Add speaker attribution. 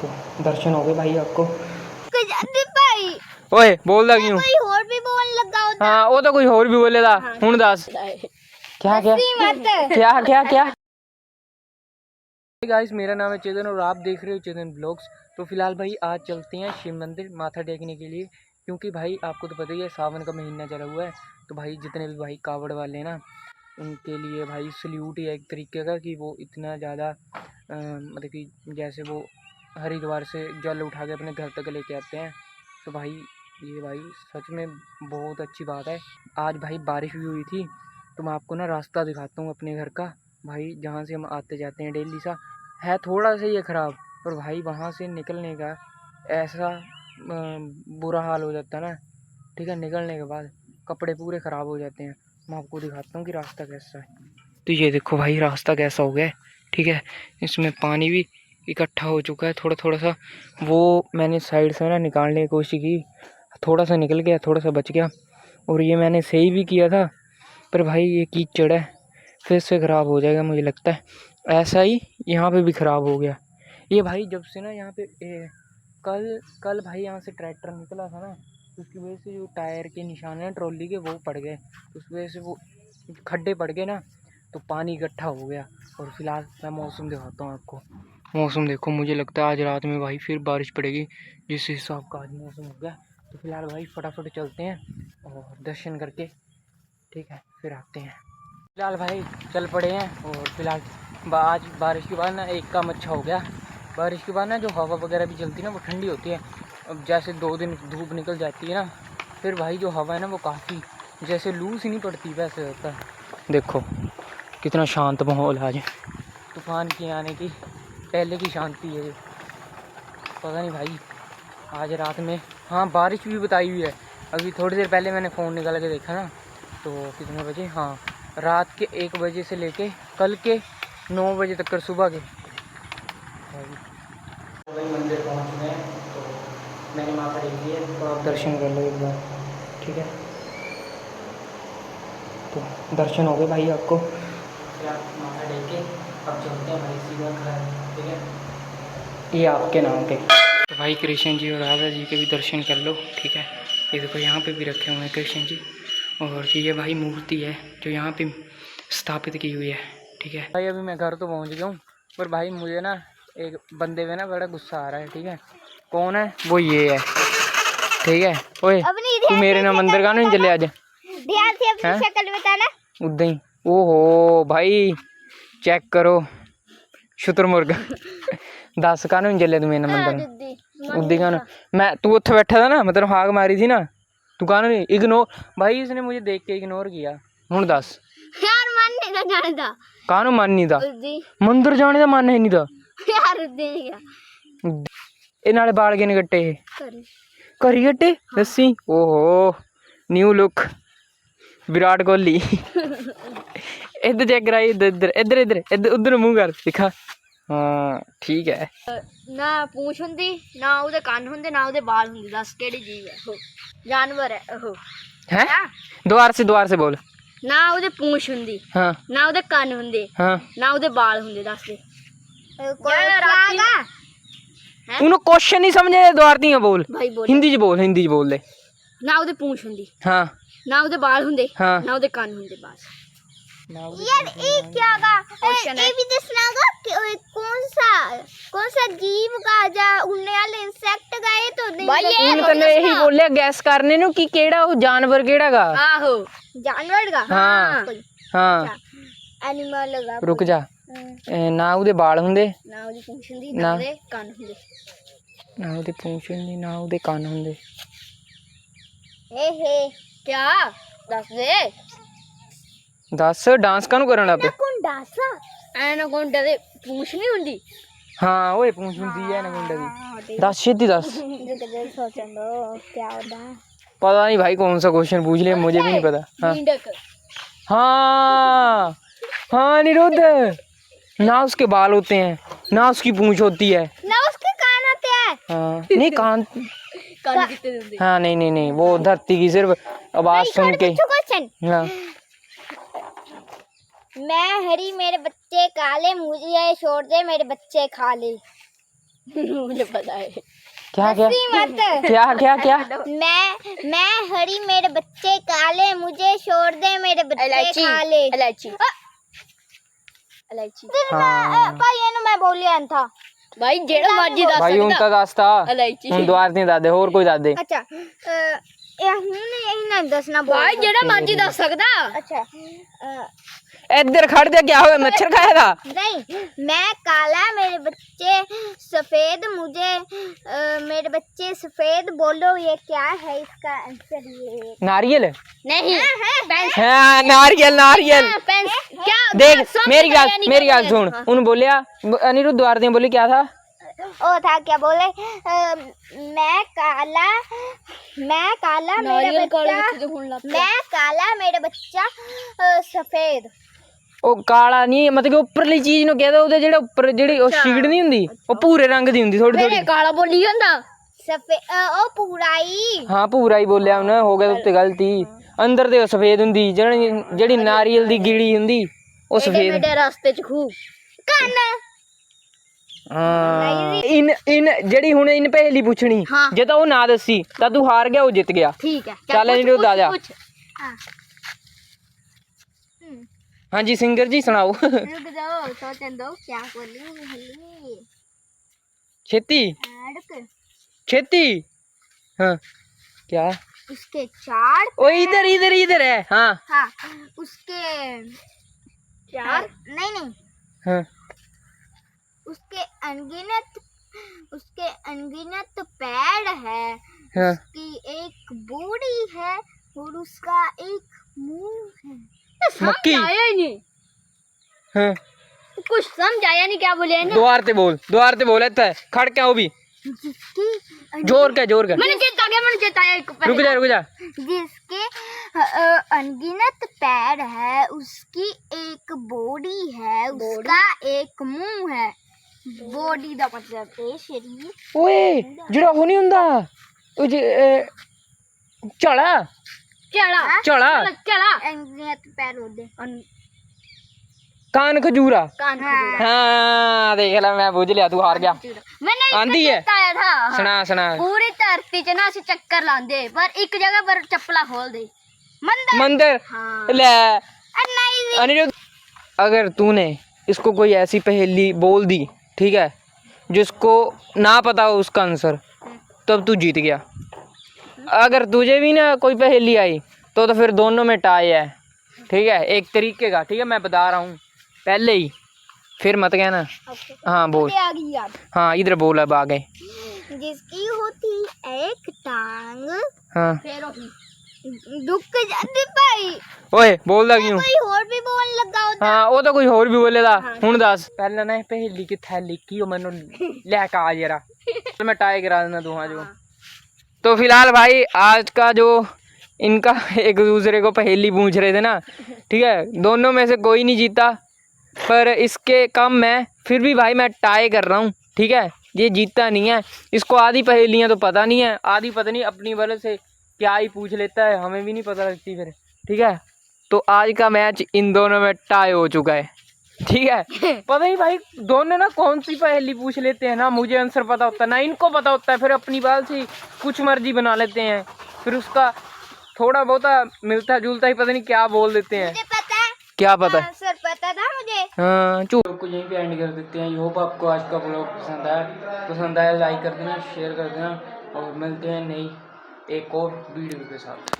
Speaker 1: तो दर्शन हो गए भाई आपको।
Speaker 2: भाई
Speaker 1: ओए बोलदा क्यों?
Speaker 2: कोई और भी बोलने लगा होता।
Speaker 1: हाँ वो तो कोई और भी बोलेगा। हुण दस क्या क्या क्या क्या क्या। गाइस मेरा नाम है चेतन और आप देख रहे हो चेतन ब्लॉग्स। तो फिलहाल भाई आज चलते हैं शिव मंदिर माथा टेकने के लिए, क्योंकि भाई आपको तो पता ही है सावन का महीना चला हुआ है। तो भाई जितने भी भाई कावड़ वाले हैं ना, उनके लिए भाई सल्यूट ही है एक तरीके का कि वो इतना ज़्यादा मतलब कि जैसे वो हरिद्वार से जल उठा के अपने घर तक लेके आते हैं। तो भाई ये भाई सच में बहुत अच्छी बात है। आज भाई बारिश भी हुई थी, तो मैं आपको ना रास्ता दिखाता हूँ अपने घर का। भाई जहाँ से हम आते जाते हैं डेली सा है, थोड़ा सा ये ख़राब, पर भाई वहाँ से निकलने का ऐसा बुरा हाल हो जाता है ना, ठीक है। निकलने के बाद कपड़े पूरे ख़राब हो जाते हैं। मैं आपको दिखाता हूँ कि रास्ता कैसा है। तो ये देखो भाई रास्ता कैसा हो गया है, ठीक है। इसमें पानी भी इकट्ठा हो चुका है थोड़ा थोड़ा सा। वो मैंने साइड से ना निकालने की कोशिश की, थोड़ा सा निकल गया, थोड़ा सा बच गया। और ये मैंने सही भी किया था, पर भाई ये कीचड़ है, फिर से ख़राब हो जाएगा मुझे लगता है। ऐसा ही यहाँ पे भी ख़राब हो गया ये भाई। जब से ना यहाँ पे कल भाई यहाँ से ट्रैक्टर निकला था ना, तो उसकी वजह से जो टायर के निशान हैं ट्रॉली के वो पड़ गए, तो उस वजह से वो खड्डे पड़ गए ना, तो पानी इकट्ठा हो गया। और फिलहाल मैं मौसम दिखाता हूँ आपको। मौसम देखो, मुझे लगता है आज रात में भाई फिर बारिश पड़ेगी, जिस हिसाब का आज मौसम हो गया। तो फिलहाल भाई फटाफट चलते हैं और दर्शन करके, ठीक है, फिर आते हैं। फिलहाल भाई चल पड़े हैं। और फिलहाल आज बारिश के बाद ना एक काम अच्छा हो गया, बारिश के बाद ना जो हवा वगैरह भी चलती है ना वो ठंडी होती है। अब जैसे 2 दिन धूप निकल जाती है ना, फिर भाई जो हवा है ना वो काफ़ी जैसे लू सी नहीं पड़ती वैसे होता है। देखो कितना शांत माहौल है आज, तूफान की आने की पहले की शांति है। पता नहीं भाई आज रात में, हाँ बारिश भी बताई हुई है। अभी थोड़ी देर पहले मैंने फ़ोन निकाल के देखा ना, तो कितने बजे, हाँ रात के 1 बजे से लेके कल के 9 बजे तक कर सुबह के भाई मंदिर पहुँच गए हैं। तो मैंने माथा टेक दी है, तो आप दर्शन कर लो एक बार, ठीक है। तो दर्शन हो गए भाई आपको। फिर आप माथा टेक के अब चलते हैं भाई सीधा घर, ठीक है, ये आपके नाम पे। तो भाई कृष्ण जी और राधा जी के भी दर्शन कर लो, ठीक है। ये देखो यहाँ पे भी रखे हुए हैं कृष्ण जी, और ये भाई मूर्ति है जो यहाँ पे स्थापित की हुई है, ठीक है। भाई अभी मैं घर तो पहुँच गया हूँ, पर भाई मुझे ना एक बंदे में ना बड़ा गुस्सा आ रहा है, ठीक है। कौन है वो? ये है, ठीक है। ओए तू मेरे नाम मंदिर का नहीं चले आज,
Speaker 2: ध्यान से अपनी शक्ल बताना
Speaker 1: उदा ही। ओहो भाई चेक करो शुतुरमुर्ग दस का नहीं चले तू मेरे नाम मंदिर उदी का। मैं तू उत्थे बैठा था ना, मतलब हाक मारी थी ना, तू कहना नहीं इग्नोर। भाई इसने मुझे देख के इग्नोर किया। हूँ दस
Speaker 2: यार मन नहीं था जाने था,
Speaker 1: कानू मन नहीं था, मंदिर जाने का मन है नहीं था
Speaker 2: यार क्या
Speaker 1: ਇਹ ਨਾਲੇ ਬਾਲ ਕਿਨੇ ਕੱਟੇ ਘਰੀ ਕੱਟੇ ਦੱਸੀ। ਓਹੋ ਨਿਊ ਲੁੱਕ विराट कोहली इधर चेक करा, इधर इधर इधर इधर इधर उधर मुंह कर दिखा। हाँ ठीक है।
Speaker 2: ना पूंछ हुंदी ना उहदे कान हुंदे ना उहदे बाल हुंदे, दस केड़ी चीज है ओह जानवर है ओह
Speaker 1: हैं दोबारा से बोल।
Speaker 2: ना उहदे पूंछ हुंदी, हाँ ना उहदे कान हुंदे, हाँ ना उहदे बाल हुंदे, दस दे
Speaker 1: उन्होंने क्वेश्चन नहीं समझे, दोबारा दी बोल, हिंदी च बोल दे।
Speaker 2: ना उहदे पूंछ हुंदी,
Speaker 1: हाँ
Speaker 2: ना उहदे बाल हुंदे, हाँ ना उहदे कान हुंदे, बस। यार ये क्या गा ये भी दसनागा कि कौन सा जीव का जा उड़ने वाले इंसेक्ट का है। तो
Speaker 1: भाई ये तो यही बोले गैस करने नु कि केड़ा वो जानवर केड़ा गा।
Speaker 2: आहो जानवर का,
Speaker 1: हाँ हाँ
Speaker 2: एनिमल का।
Speaker 1: रुक जा, ना उहदे बाल हुंदे,
Speaker 2: ना उहदी पूंछ हुंदी, ना उहदे कान हुंदे,
Speaker 1: ना उहदे पूंछ हुंदी, ना उहदे कान हुंदे।
Speaker 2: हे क्या दस दे,
Speaker 1: दस डांस कानू करन लग पे।
Speaker 2: एनाकोंडा एनाकोंडा दे पूंछ नहीं हुंदी।
Speaker 1: हाँ ओए पूंछ हुंदी है एनाकोंडा दी। दस छेती दस।
Speaker 2: सोचन दो क्या होता है,
Speaker 1: पता नहीं भाई कौन सा क्वेश्चन पूछ लिया, मुझे भी नहीं पता। हाँ हाँ हाँ निरुद्ध, ना उसके बाल होते हैं ना उसकी पूंछ होती है
Speaker 2: ना उसके कान होते हैं।
Speaker 1: हाँ नहीं कान
Speaker 2: कितने होंदे?
Speaker 1: हाँ नहीं वो धरती की सिर्फ आवाज सुन के। हाँ
Speaker 2: मैं हरी मेरे बच्चे काले, मुझे ये छोड़ दे मेरे बच्चे खा ले। मुझे पता है।
Speaker 1: क्या क्या
Speaker 2: मत।
Speaker 1: क्या क्या क्या
Speaker 2: मैं हरी, मेरे बच्चे काले, मुझे छोड़ दे मेरे बच्चे काले। इलायची इलायची भाई ਇਹਨੂੰ मैं बोलिया था भाई जेड़ा मर्जी दस
Speaker 1: भाई ਹੁਣ ਤਾਂ ਦੱਸਤਾ ਹੁਣ ਦੁਆਰ ਨਹੀਂ ਦੱਸਦੇ ਹੋਰ ਕੋਈ ਦੱਸ ਦੇ
Speaker 2: अच्छा ਇਹ ਹੁਣ ਇਹ ਨਾ ਦੱਸਣਾ ਭਾਈ जेड़ा मर्जी दस सकदा अच्छा
Speaker 1: ਇੱਧਰ ਖੜ ਜਾ क्या हुआ मच्छर खाएगा
Speaker 2: नहीं मैं काला मेरे बच्चे सफेद मुझे मेरे बच्चे सफेद बोलो ये क्या है इसका आंसर ये
Speaker 1: नारियल
Speaker 2: नहीं
Speaker 1: हाँ नारियल नारियल
Speaker 2: क्या
Speaker 1: देख मेरी गल सुन उन बोलिया अनिरुद्ध द्वार ने बोली क्या था
Speaker 2: ओ था क्या बोले मैं काला मेरा बच्चा सफेद
Speaker 1: ਉਹ ਕਾਲਾ ਨਹੀਂ ਮਤਲਬ ਕਿ ਉੱਪਰਲੀ ਚੀਜ਼ ਨੂੰ ਕਹਿੰਦਾ ਉਹਦੇ ਜਿਹੜਾ ਉੱਪਰ ਜਿਹੜੀ ਉਹ ਸ਼ੀਗੜ ਨਹੀਂ ਹੁੰਦੀ ਉਹ ਭੂਰੇ ਰੰਗ ਦੀ ਹੁੰਦੀ ਥੋੜੀ ਥੋੜੀ
Speaker 2: ਕਾਲਾ ਬੋਲੀ ਹੁੰਦਾ ਸਫੇਦ ਉਹ ਪੂਰਾ ਹੀ
Speaker 1: ਹਾਂ ਭੂਰਾ ਹੀ ਬੋਲਿਆ ਉਹਨੇ ਹੋ ਗਿਆ ਉੱਤੇ ਗਲਤੀ ਅੰਦਰ ਤੇ ਉਹ ਸਫੇਦ ਹੁੰਦੀ ਜਿਹੜੀ ਨਾਰੀਅਲ ਦੀ ਗੀੜੀ ਹੁੰਦੀ ਉਹ ਸਫੇਦ
Speaker 2: ਮੇਰੇ ਰਸਤੇ ਚ ਖੂ ਕੰਨ
Speaker 1: ਹਾਂ ਇਨ ਜਿਹੜੀ ਹੁਣ ਇਨ ਪਹਿਲੀ ਪੁੱਛਣੀ ਜੇ ਤਾਂ ਉਹ ਨਾ ਦੱਸੀ ਤਾਂ ਤੂੰ ਹਾਰ ਗਿਆ ਉਹ ਜਿੱਤ ਗਿਆ
Speaker 2: ਠੀਕ ਹੈ
Speaker 1: ਚੱਲ ਅਨੀਰੁੱਧ ਆ ਜਾ हाँ जी सिंगर जी सुनाओ
Speaker 2: रुक जाओ सोचने दो क्या बोलूं
Speaker 1: खेती खेती हाँ क्या
Speaker 2: उसके चार
Speaker 1: ओ इधर इधर इधर है हाँ
Speaker 2: हाँ उसके चार नहीं
Speaker 1: हाँ
Speaker 2: उसके अनगिनत पैर है
Speaker 1: हाँ
Speaker 2: उसकी एक बॉडी है और उसका एक मुंह है
Speaker 1: मक्की
Speaker 2: आया ही नहीं
Speaker 1: हाँ
Speaker 2: कुछ समझ आया नहीं क्या बोले ना
Speaker 1: द्वार ते बोल इतना खड़ क्या वो भी
Speaker 2: जिसकी
Speaker 1: जोर का
Speaker 2: मैंने चेताया एक
Speaker 1: रुक जा
Speaker 2: जिसके अनगिनत पैर है उसकी एक बॉडी है उसका एक मुंह है बॉडी दा मतलब है शरीर
Speaker 1: ओए जेड़ा वो नहीं हुंदा ओ चला
Speaker 2: अनगिनत पैर होते
Speaker 1: कान खजूरा हाँ देख ला मैं बुझ लिया तू हार गया
Speaker 2: मैंने
Speaker 1: आंदी है
Speaker 2: था
Speaker 1: सुना
Speaker 2: पूरी धरती च ना असि चक्कर लांदे पर एक जगह पर चप्पला खोल दे
Speaker 1: मंदिर
Speaker 2: हाँ।
Speaker 1: ले
Speaker 2: नहीं
Speaker 1: अनिरुद्ध अगर तूने इसको कोई ऐसी पहेली बोल दी ठीक है जिसको ना पता हो उसका आंसर तब तू जीत गया अगर तुझे भी ना कोई पहेली आई तो फिर दोनों में टाई है ठीक है एक तरीके का ठीक है मैं बता रहा हूँ पहले ही फिर मत कहना हाँ बोल हाँ इधर बोल अब आ गए
Speaker 2: जिसकी होती एक टांग
Speaker 1: हाँ
Speaker 2: दुख जाती भाई
Speaker 1: ओए बोलदा क्यों
Speaker 2: कोई और भी बोलने लगा होता
Speaker 1: हाँ वो तो कोई और भी बोलेगा हुन दस पहले ना पहेली किथे लिखी ओ मैनू लेके आ जरा मैं टाई करा देना दूंगा जो तो फिलहाल भाई आज का जो इनका एक दूसरे को पहेली पूछ रहे थे ना ठीक है दोनों में से कोई नहीं जीता पर इसके कम मैं फिर भी भाई मैं टाई कर रहा हूँ ठीक है ये जीतता नहीं है इसको आधी पहेलियाँ तो पता नहीं है आधी पता नहीं अपनी वजह से क्या ही पूछ लेता है हमें भी नहीं पता लगती फिर ठीक है तो आज का मैच इन दोनों में टाई हो चुका है ठीक है पता ही भाई दोनों ना कौन सी पहेली पूछ लेते हैं ना मुझे आंसर पता होता है ना इनको पता होता है फिर अपनी बात से कुछ मर्जी बना लेते हैं फिर उसका थोड़ा बहुत मिलता जुलता ही पता नहीं क्या बोल देते हैं
Speaker 2: मुझे पता है
Speaker 1: क्या पता है
Speaker 2: सर पता था मुझे
Speaker 1: हाँ चलो को यहीं पे एंड कर देते हैं। होप आपको आज का ब्लॉग पसंद आया लाइक कर देना शेयर कर देना और मिलते हैं नई एक और वीडियो के साथ।